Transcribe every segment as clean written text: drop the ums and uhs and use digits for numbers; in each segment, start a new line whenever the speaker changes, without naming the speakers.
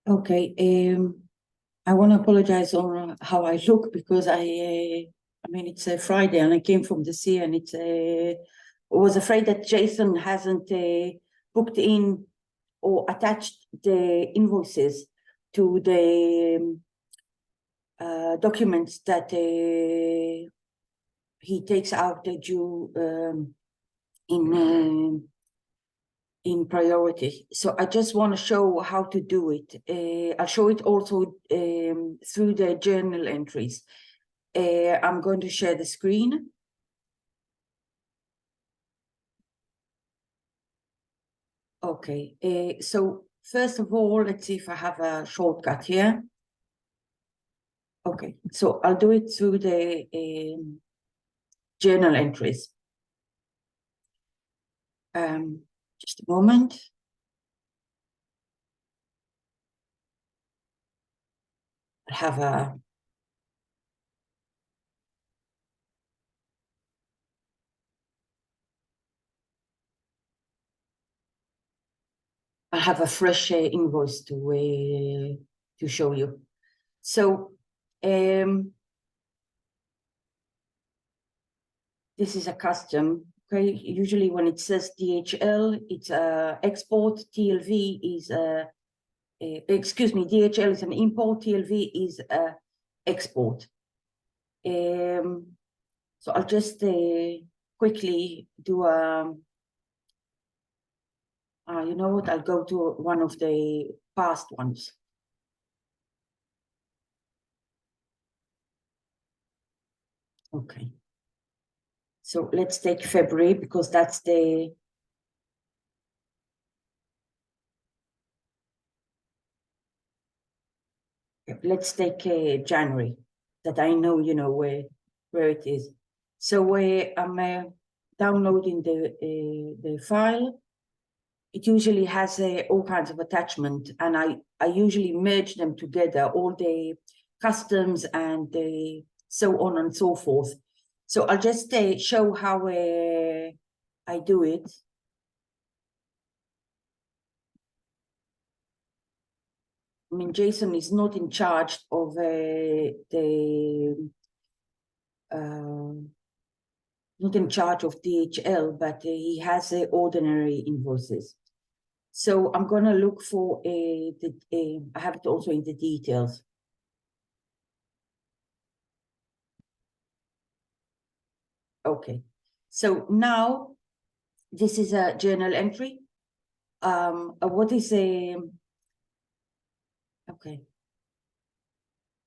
Okay, I want to apologize on how I look because I mean, it's a Friday and I came from the sea and was afraid that Jason hasn't booked in or attached the invoices to the documents that he takes out the due in priority. So I just want to show how to do it. I'll show it also through the journal entries. I'm going to share the screen. Okay, so first of all, let's see if I have a shortcut here. Okay, so I'll do it through the journal entries. Just a moment. I have a fresh invoice to show you. So this is a custom. Okay, usually when it says DHL, it's export. TLV is excuse me, DHL is an import. TLV is export. So I'll just quickly do you know what? I'll go to one of the past ones. Okay. So let's take February because that's the let's take January that I know, you know, where it is. So I'm downloading the file. It usually has all kinds of attachment, and I usually merge them together, all the customs and the so on and so forth. So I'll just show how I do it. I mean, Jason is not in charge of not in charge of DHL, but he has ordinary invoices. So I'm going to look for I have it also in the details. Okay, so now this is a journal entry. What is a okay?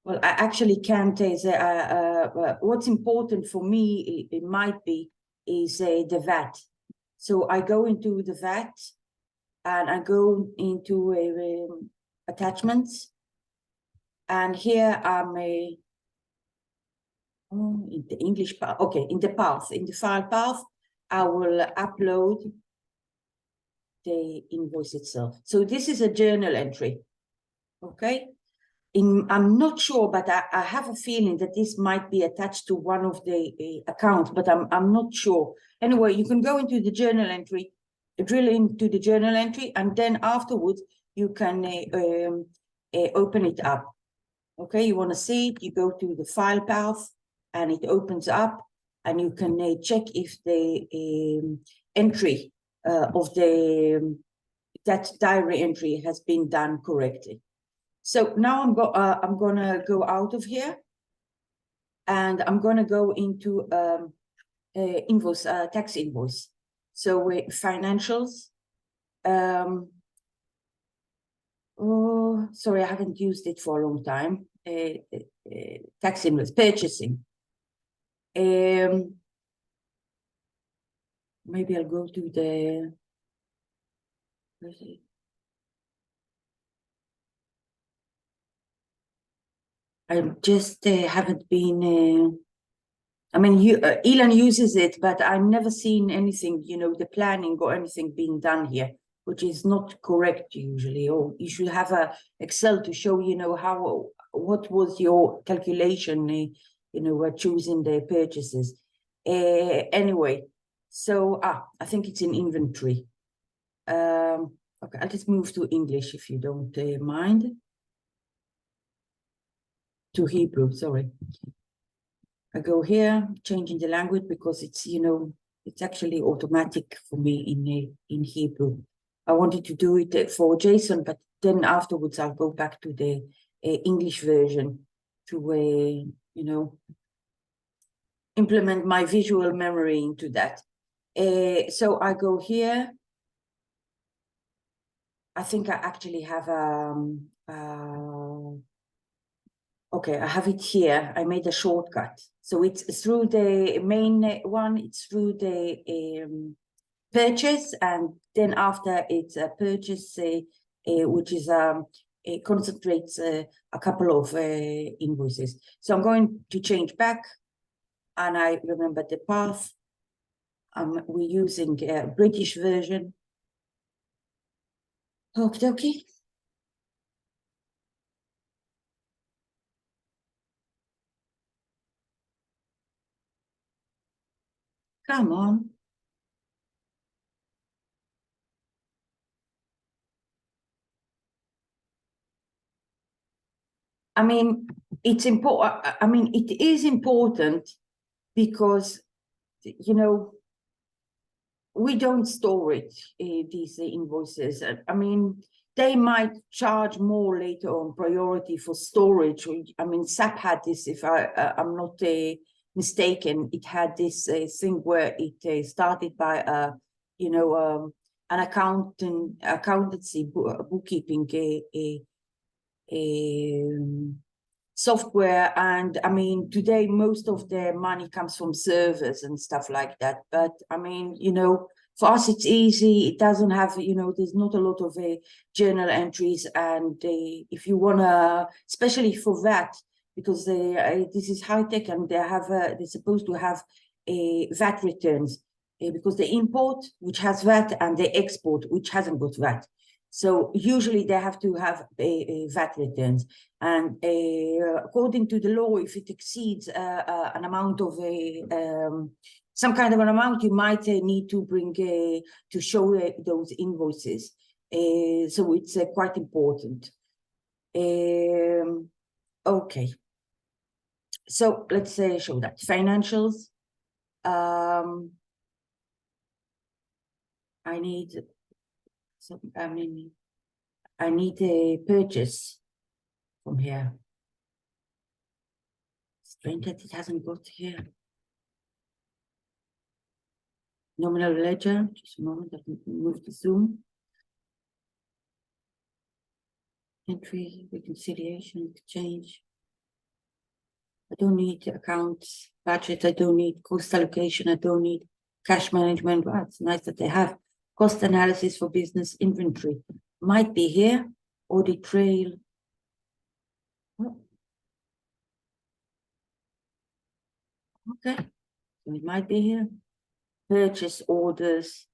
Well, I actually can't say. What's important for me, it might be, is the VAT. So I go into the VAT, and I go into attachments, and here I'm in the English path. Okay, in the path, in the file path, I will upload the invoice itself. So this is a journal entry. Okay. I'm not sure, but I have a feeling that this might be attached to one of the accounts, but I'm not sure. Anyway, you can go into the journal entry, drill into the journal entry, and then afterwards you can open it up. Okay, you want to see it, you go to the file path, and it opens up, and you can check if the entry of that diary entry has been done correctly. So now I'm gonna go out of here, and I'm gonna go into invoice, tax invoice. So financials. Oh, sorry, I haven't used it for a long time. Tax invoice, purchasing. Maybe I'll go to the. I just haven't been. I mean, Elon uses it, but I've never seen anything, you know, the planning or anything being done here, which is not correct usually. Or you should have a Excel to show, you know, what was your calculation, you know, choosing the purchases. Anyway, so I think it's in inventory. Okay, I'll just move to English if you don't mind. to Hebrew, sorry. I go here, changing the language because it's, you know, it's actually automatic for me in Hebrew. I wanted to do it for JSON, but then afterwards I'll go back to the English version to, you know, implement my visual memory into that. So I go here. I think I actually have okay, I have it here. I made a shortcut. So it's through the main one, it's through the purchase, and then after it's a purchase, which is it concentrates a couple of invoices. So I'm going to change back, and I remember the path. We're using a British version. Okie dokie. Come on. I mean, it's important. I mean, it is important because, you know, we don't store it, these invoices. I mean, they might charge more later on priority for storage. I mean, SAP had this, if I'm not mistaken, it had this thing where it started by, you know, an accountancy bookkeeping software, and I mean today most of the money comes from servers and stuff like that, but I mean, you know, for us it's easy. It doesn't have, you know, there's not a lot of journal entries, and if you want to, especially for VAT, because this is high tech, and they're supposed to have VAT returns, because they import, which has VAT, and they export, which hasn't got VAT. So usually they have to have VAT returns, and according to the law, if it exceeds an amount of some kind of an amount, you might need to bring to show those invoices. So it's quite important. Okay, so let's show that financials. I need. So I mean, I need a purchase from here. Strange that it hasn't got here. Nominal ledger, just a moment, I can move the zoom. Entry, reconciliation, exchange. I don't need accounts, budget, I don't need cost allocation, I don't need cash management. Wow, it's nice that they have cost analysis for business inventory. Might be here, audit trail. Oh. Okay, so it might be here. Purchase orders.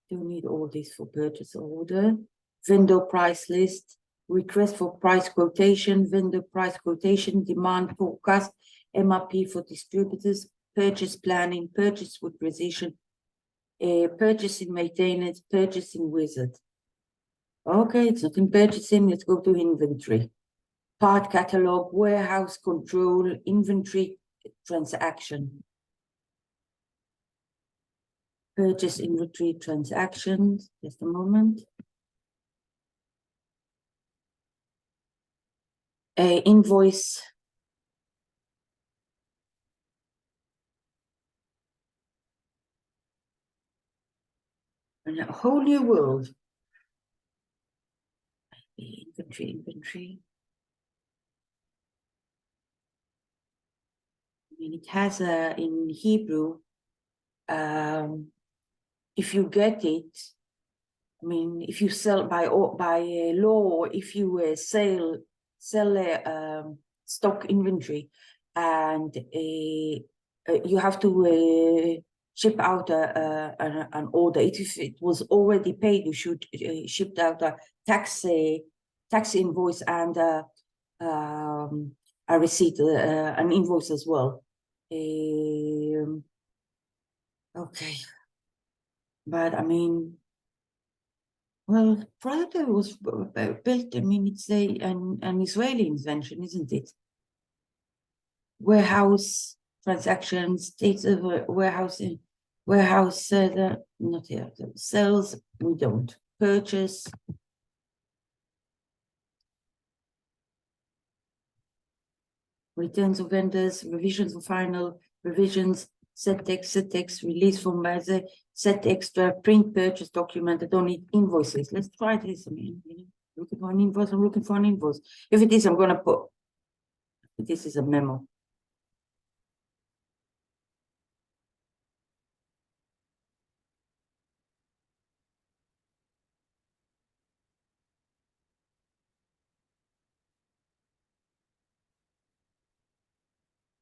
Don't need all this for purchase order. Vendor price list, request for price quotation, vendor price quotation, demand forecast, MRP for distributors, purchase planning, purchase with precision, purchasing maintenance, purchasing wizard. Okay, it's not in purchasing. Let's go to inventory. Part catalog, warehouse control, inventory transaction. Purchase inventory transactions. Just a moment. Invoice. And a whole new world. Inventory. I mean, it has in Hebrew, if you get it, I mean, if you sell by law, if you sell stock inventory, and you have to ship out an order. If it was already paid, you should ship out a tax invoice and a receipt, an invoice as well. Okay, but I mean, Well, Prada was built, I mean, it's an Israeli invention, isn't it? Warehouse transactions, states of warehousing, warehouse, not here, sales, we don't. Purchase. Returns of vendors, revisions of final revisions, set text, release from base, set extra, print purchase document. I don't need invoices. Let's try this. I mean, looking for an invoice, I'm looking for an invoice. If it is, I'm gonna put, this is a memo.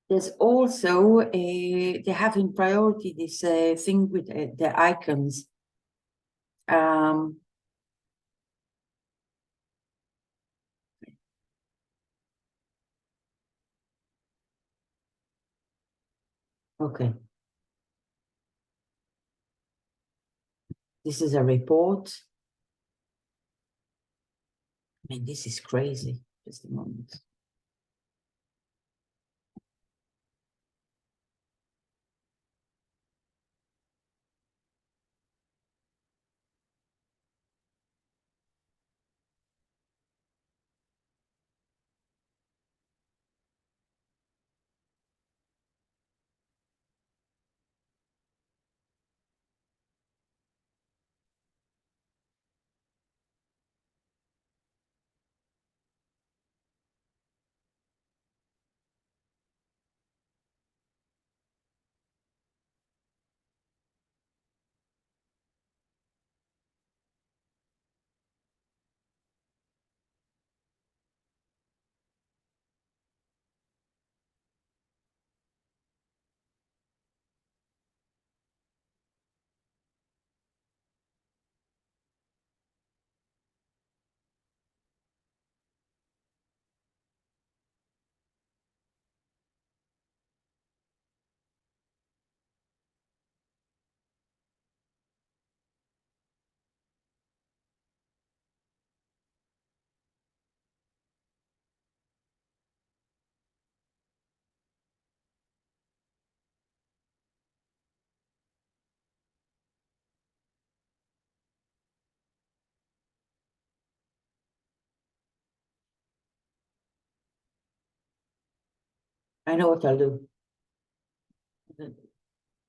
There's also they have in priority this thing with the icons. Okay. This is a report. I mean, this is crazy. Just a moment. I know what I'll do.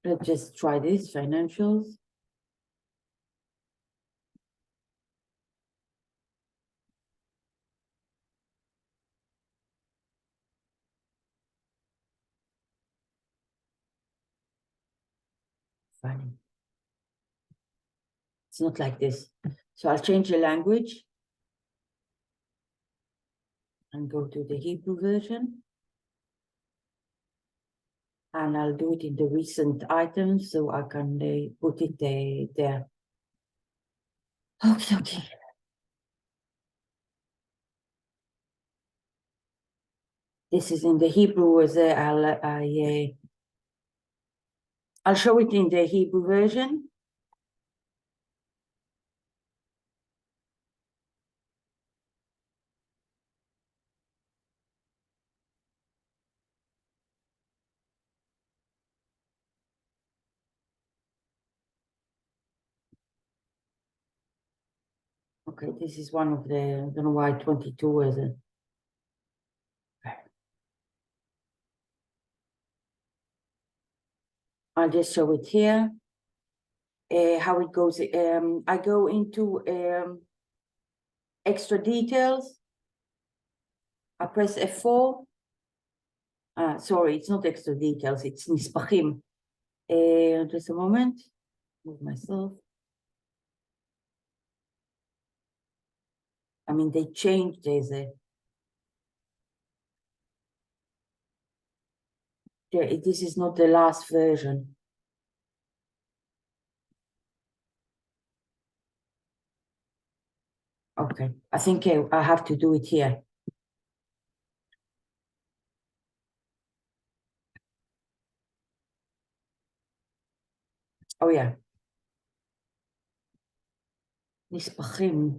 Let's just try this, financials. Funny. It's not like this. So I'll change the language and go to the Hebrew version. And I'll do it in the recent items so I can put it there. Okay. This is in the Hebrew as I'll show it in the Hebrew version. Okay, this is one of the, I don't know why 22 is it. I'll just show it here. How it goes. I go into extra details. I press F4. Sorry, it's not extra details, it's נספחים. Just a moment. Move myself. I mean, they changed this. This is not the last version. Okay, I think I have to do it here. Oh yeah. נספחים.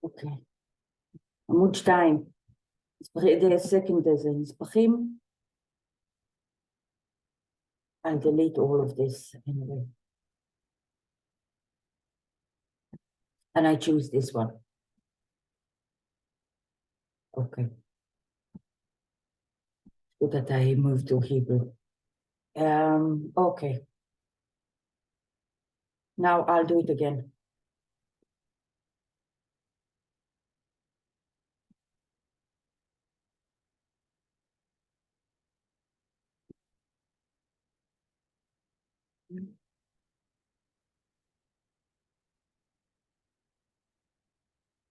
אוקיי. עמוד 2. The second הזה, נספחים. I'll delete all of this anyway. And I choose this one. Okay. Good that I moved to Hebrew. Okay. Now I'll do it again.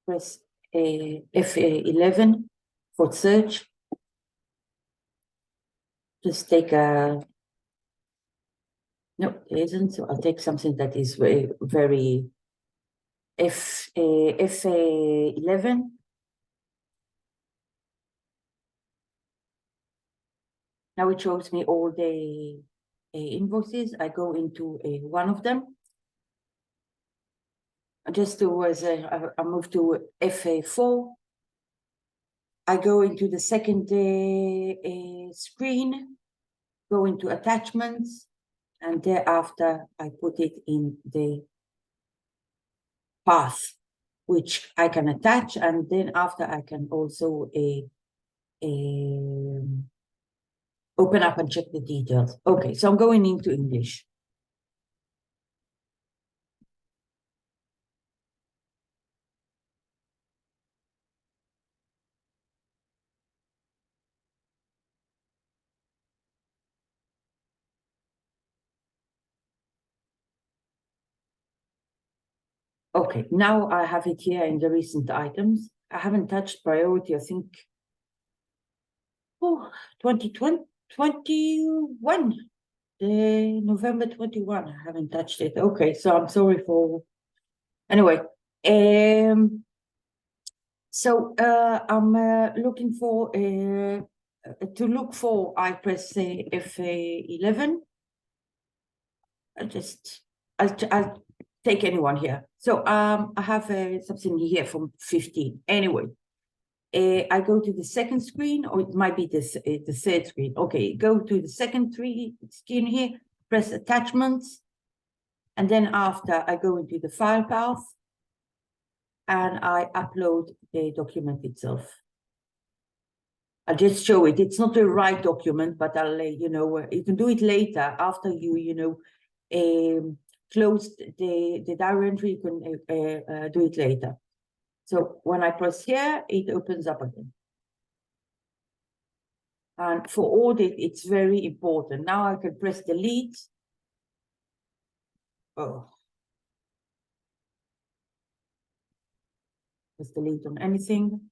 Press F11 for search. Just take a, no, it isn't, so I'll take something that is very F11. Now it shows me all the invoices. I go into one of them. Just to, I move to FA4. I go into the second screen, go into attachments, and thereafter I put it in the path, which I can attach, and then after I can also open up and check the details. Okay, so I'm going into English. Okay, now I have it here in the recent items. I haven't touched priority, I think, 2021, the November 21, I haven't touched it. Okay, so I'm sorry for, anyway. So I'm looking for, to look for, I press F11. I'll take anyone here. So I have something here from 15. Anyway, I go to the second screen, or it might be the third screen. Okay, go to the second screen here, press attachments, and then after I go into the file path, and I upload the document itself. I'll just show it. It's not a right document, but I'll, you can do it later after you close the diary entry. You can do it later. So when I press here, it opens up again. And for audit, it's very important. Now I can press delete. Oh. Press delete on anything.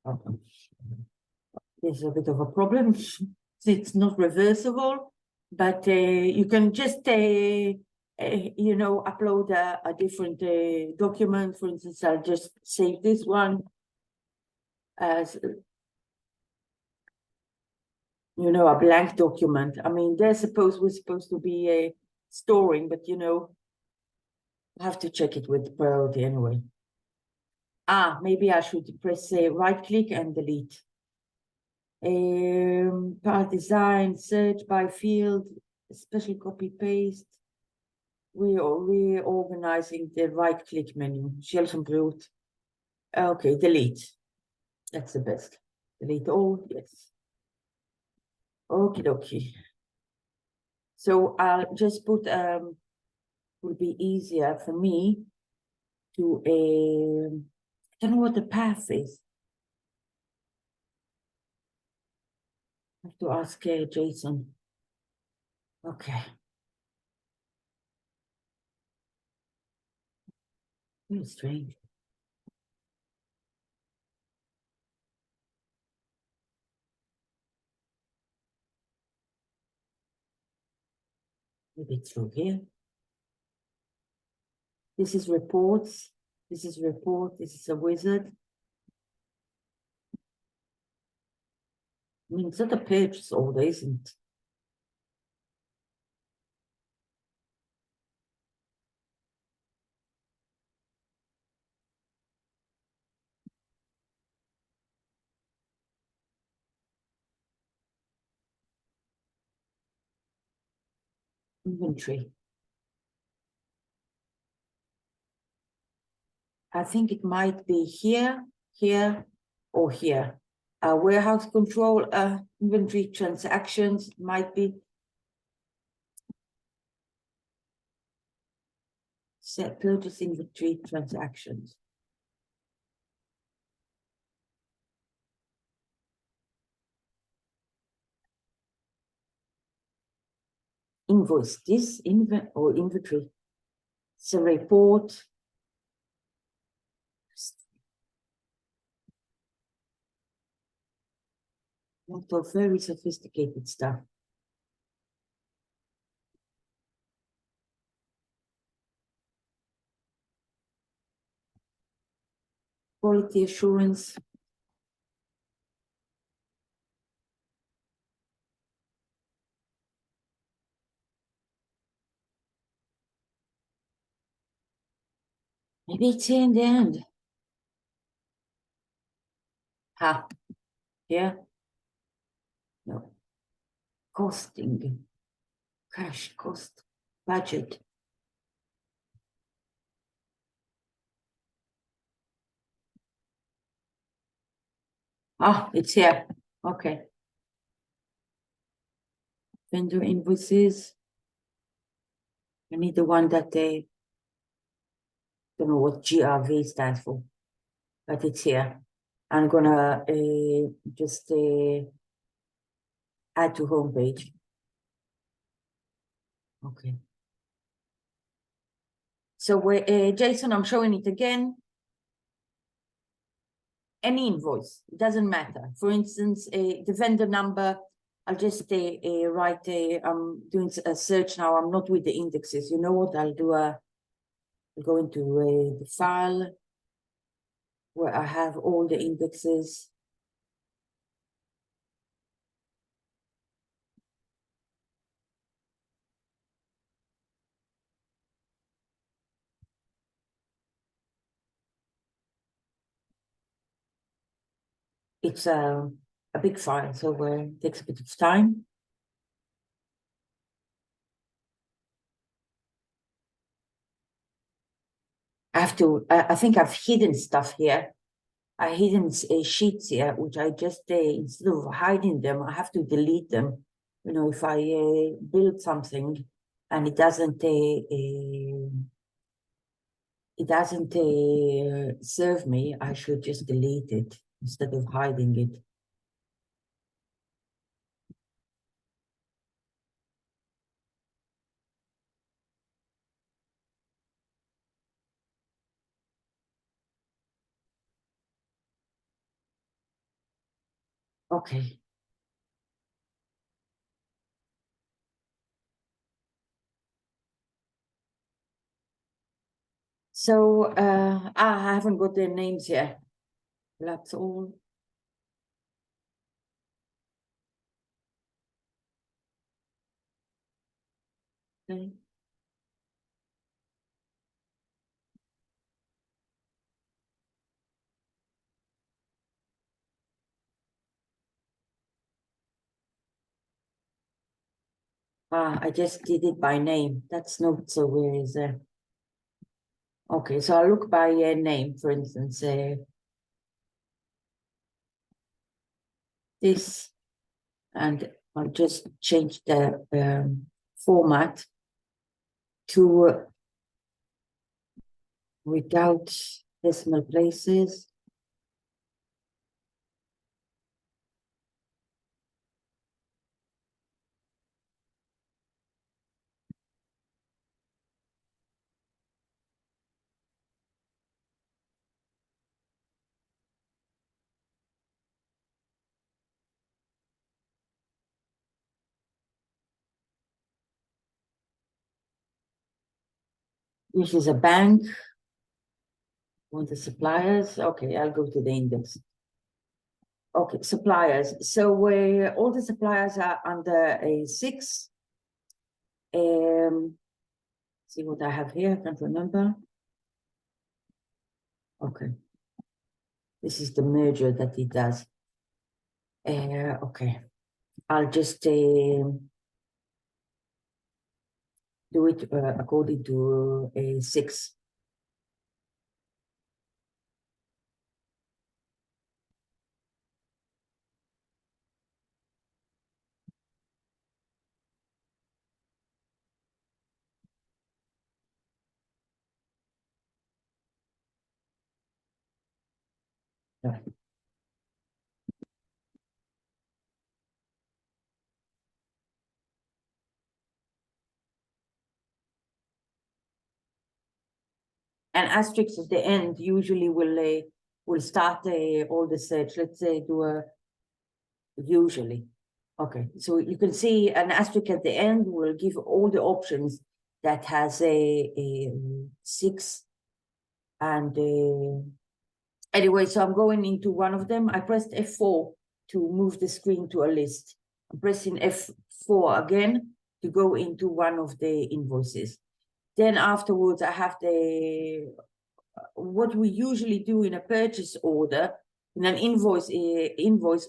Oh. There's a bit of a problem. It's not reversible, but you can just upload a different document. For instance, I'll just save this one as a blank document. I mean, we're supposed to be storing, but I have to check it with priority anyway. Maybe I should press right click and delete. Path design, search by field, special copy paste. We're reorganizing the right click menu. Schelsenbrood. Okay, delete. That's the best. Delete all, yes. Okie dokie. So I'll just put would be easier for me to I don't know what the path is. I have to ask Jason. Okay. Very strange. Maybe it's through here. This is reports. This is report. This is a wizard. I mean, it's not a purchase order, isn't it? Inventory. I think it might be here, here, or here. Warehouse control, inventory transactions might be. Set purchase inventory transactions. Invoice, this inventory. It's a report. Lot of very sophisticated stuff. Quality assurance. Maybe it's here in the end. Here. No. Costing. Cash cost. Budget. It's here. Okay. Vendor invoices. I need the one that they don't know what GRV stands for, but it's here. I'm gonna just add to homepage. Okay. So Jason, I'm showing it again. Any invoice, it doesn't matter. For instance, the vendor number, I'll just write I'm doing a search now. I'm not with the indexes. You know what? I'll go into the file where I have all the indexes. It's a big file, so it takes a bit of time. I have to, I think I've hidden stuff here. I hidden sheets here, which I just, instead of hiding them, I have to delete them. You know, if I build something and it doesn't serve me, I should just delete it instead of hiding it. Okay. So I haven't got their names yet. That's all. Okay. I just did it by name. That's not so where is it? Okay, so I'll look by name, for instance, this, and I'll just change the format to without decimal places. This is a bank. Want the suppliers? Okay, I'll go to the index. Okay, suppliers. So all the suppliers are under A6. See what I have here, I can't remember. Okay. This is the merger that it does. Okay. I'll just do it according to A6. And asterisk at the end usually will start all the search. Let's say do a usually. Okay, so you can see an asterisk at the end will give all the options that has a 6 and anyway, so I'm going into one of them. I pressed F4 to move the screen to a list. I'm pressing F4 again to go into one of the invoices. Then afterwards, I have what we usually do in a purchase order, in an invoice,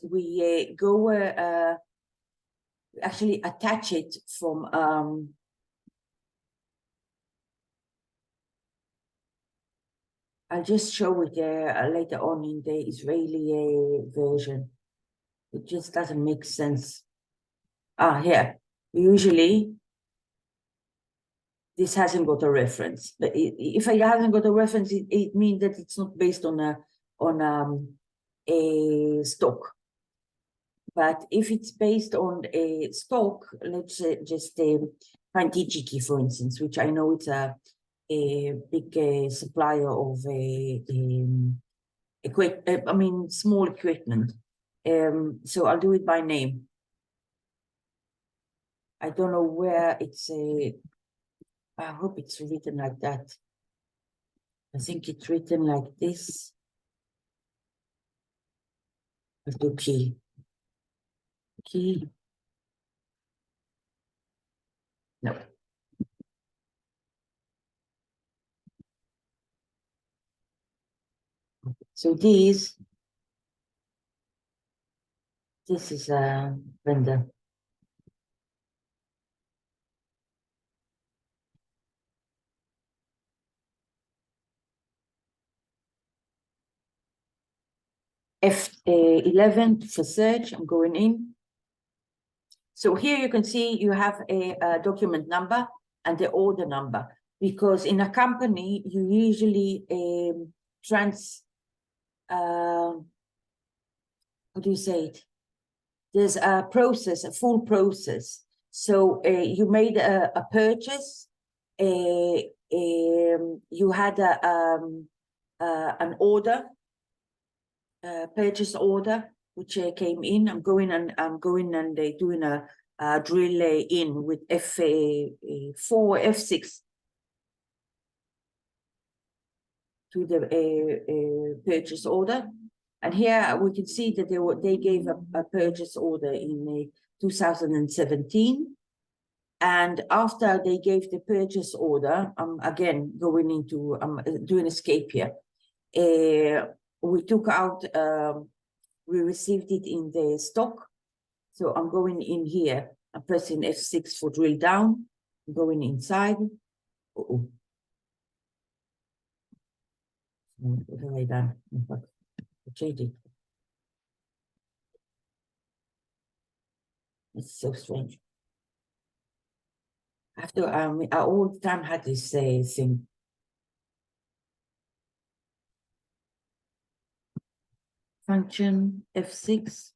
we go actually attach it from I'll just show it later on in the Israeli version. It just doesn't make sense. Here, usually this hasn't got a reference. But if it hasn't got a reference, it means that it's not based on a stock. But if it's based on a stock, let's just find DigiKey, for instance, which I know it's a big supplier of small equipment. So I'll do it by name. I don't know where it's I hope it's written like that. I think it's written like this. Let's do key. Key. No. So this is a vendor. F11 for search. I'm going in. So here you can see you have a document number and the order number, because in a company you usually how do you say it? There's a process, a full process. So you made a purchase, you had an order, purchase order, which came in. I'm going and doing a drill in with F4, F6 to the purchase order. And here we can see that they gave a purchase order in 2017. And after they gave the purchase order, I'm again going into, I'm doing escape here. We took out, we received it in the stock. So I'm going in here, I'm pressing F6 for drill down, I'm going inside. Uh-oh. What have I done? Change it. It's so strange. After I all the time had this thing. Function F6.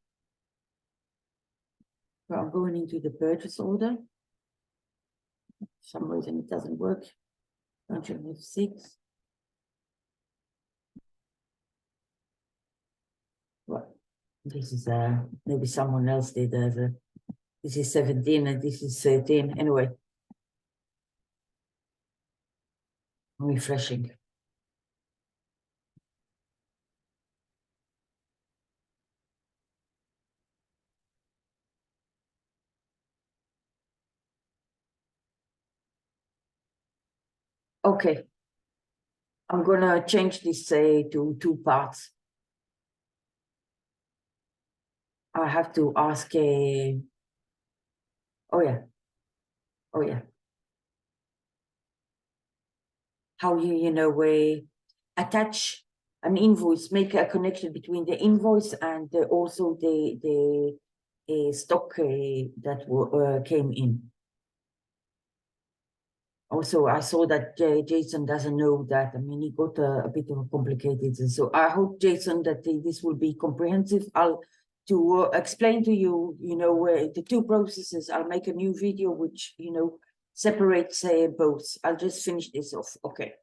So I'm going into the purchase order. For some reason it doesn't work. Function F6. What? This is maybe someone else did this is 17 and this is 13. Anyway. I'm refreshing. Okay. I'm gonna change this to 2 parts. I have to ask a. Oh yeah. Oh yeah. How you attach an invoice, make a connection between the invoice and also the stock that came in. Also, I saw that Jason doesn't know that. I mean, he got a bit of complicated. And so I hope, Jason, that this will be comprehensive. I'll explain to you, the 2 processes. I'll make a new video which, separates both. I'll just finish this off. Okay.